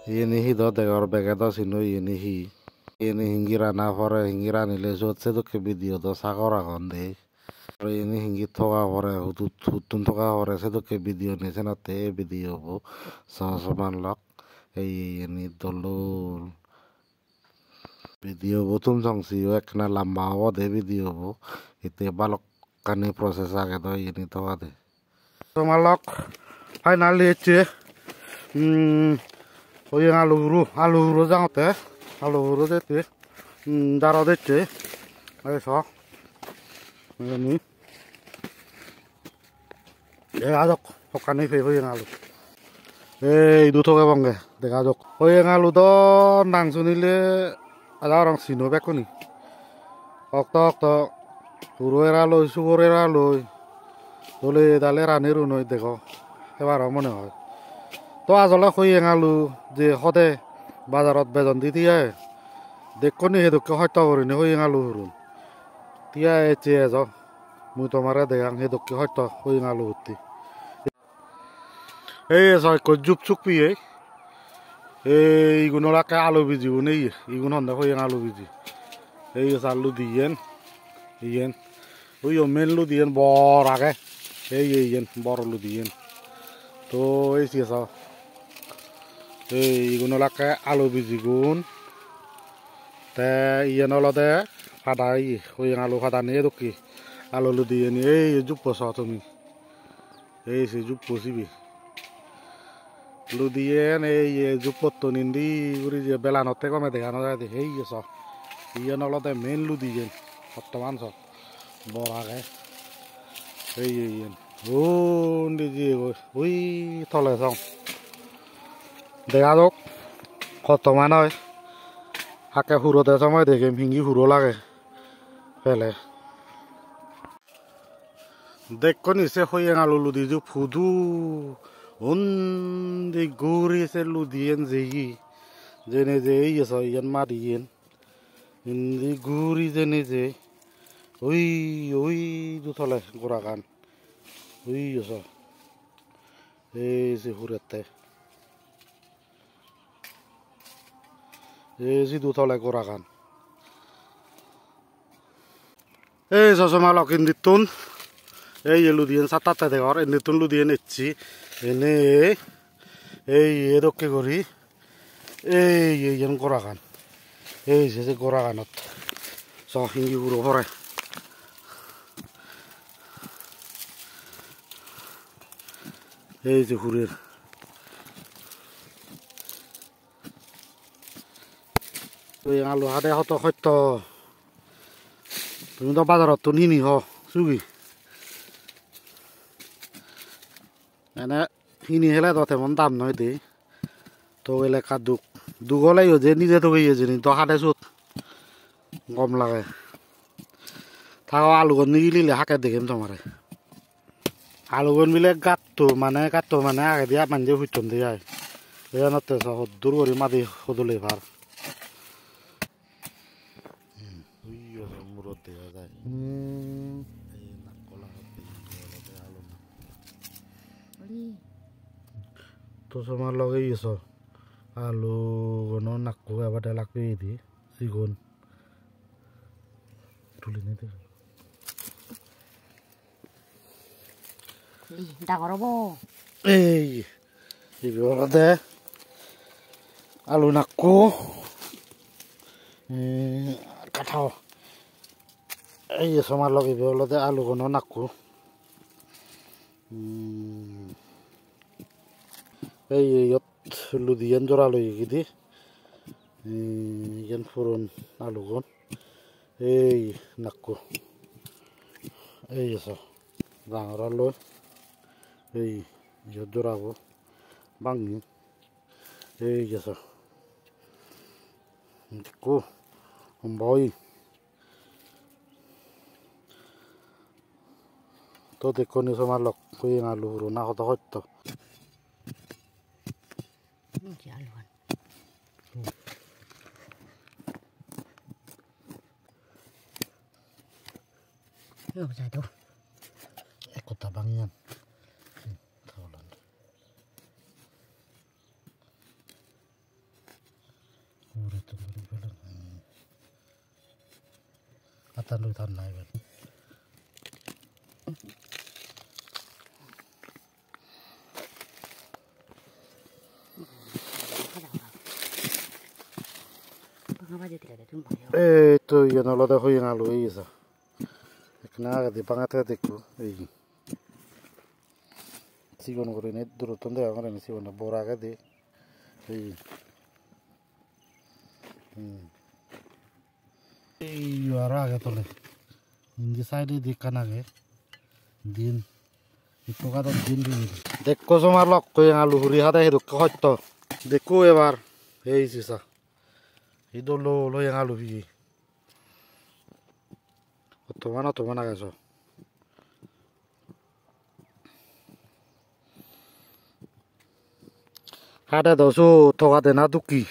Ini hi do degor bege do sino ini hingira na pore hingira nile sot sedokke video do sagor agon de aro ini hingi thoga pore hutun thoga pore sedokke video ni senotte e video bo saman lok ei ini dolol video bo tum songsi o ekna lamba obode video bo ite balokkani process age do ini thoga de samalok finally eche oye alu huru jangote alu huru dete daro dete eso ini adok hokani fe oye alu dutoke bonge de adok oye alu do nangsunile ada orang sino bekoni okto huru era loi subor era loi dole dale raniru noi deko ebaro mone hoy তো আজলে কই আলু যে সদে বাজারত বেজন দি দিয়ে দেখনি সেদুকে হত্যা করিনি কই আলু হরুন তিয়া এচে এজ মুই তোমারে দেখাং সেদুকে হত্যা কই আলু হতি এই ছয় জুপ চুক পিয়ে এইগুলোকে আলু বিজিব নেই ইগুন হন্দা কই আলু বিজি এই আলু দিয়েন ইয়েন ওই মেন লু দিয়েন বড় আগে এই ইয়েন বড় লু দিয়েন তো এই সিয়া এইগুলো লাগে আলু বিজিগুন তে ইয়ে নলদে ফাদা ওই আলু ফাদা নিয়ে দোকি আলু লু দিয়ে নি এই জুপ তুমি এই সে জুপ পসিবি লু দিয়ে এই জুপ তো নিন্দি উড়ি যে বেলানতে কমে দেখানো যায় এই স ইয়ে নলদে মেন লু দিয়ে বর্তমান সব বড় আগে এই ইয়ে ও দিয়ে ওই থলে সং দেখা যাক কত মান হয় হাকে হুরোতে সময় দেখে ভিঙ্গি হুরো লাগে ফেলে দেখো নিচে হয়ে আলু লুদি যে ফুদু উন্দি গুড়িছে লুদিয়েন যেই যেনে যে এই আছে ইয়ান মারিয়েন ইন্দি গুড়ি যেনে যে ওই ওই দুথলে গোড়া গান ওই আছে এই যে হুরেতে এই দুথলে গোড়া গান এই চশমা লকিন দিতুন এই লুদিয়েন সাতাতে দেখর এনিতুন লুদিয়েন এচ্ছি এনে এই এদকে করি এই এইন গোড়া গান এই যে গোড়া গানত চ হিঙ্গি পুরো ভরে এই যে হুরের ওই আলু হাতে হত সত্য তুমি তো বাজারত তো নিনি হ চুগি এনে কিনি হেলে তো তেমন দাম নয় দে তো এলাকা দুগলাই যে নিজে তো গিয়ে জিনিস তো হাতে চুত কম লাগে থাকো আলুগন নিগিলিলে হাকে দেখিম তোমারে আলুগন মিলে গাঁতটো মানে আগে দিয়া মানুষ হুইতন দিয়ে এখানতে দূর করি মাদি সদলে ভার মূরত দেখা যায় তো তোমার লগে গেছ আলু গণ নাকু এবারে লাগবে দি চিকন তুলি নিতে ডাঙৰ হ'ব এই দে আলু নাকু কাঠাও এই সমার লগাইব হলতে আলু গণ নাকু এই লুদিয়ান জোড়া লই গিদি ইয়ান ফুরন আলু গণ এই নাকু এই আছে ডাঙর আলু এই জোড়াবো বাঙি এই আছে কো বই তো দেখো নি সমার লক কই আলু না কত হত্য একতা বাঙিয়ান Hatan lui than nai ben. Itu yang lo dah hoy ngalu isa. Kena di pangat dekku. Sigon gore ne duro tonde agora ne sigon bora ga de. Yuara ga tole. Indi side di kana ge. Din. Itu kada din din. Dekko somar lok ko yang alu huri hada hidu ko hotto. Dekko ebar. Ei sisa. Ido lo yang alu hi. Otomana gaso. Ada dosu toga dena duki.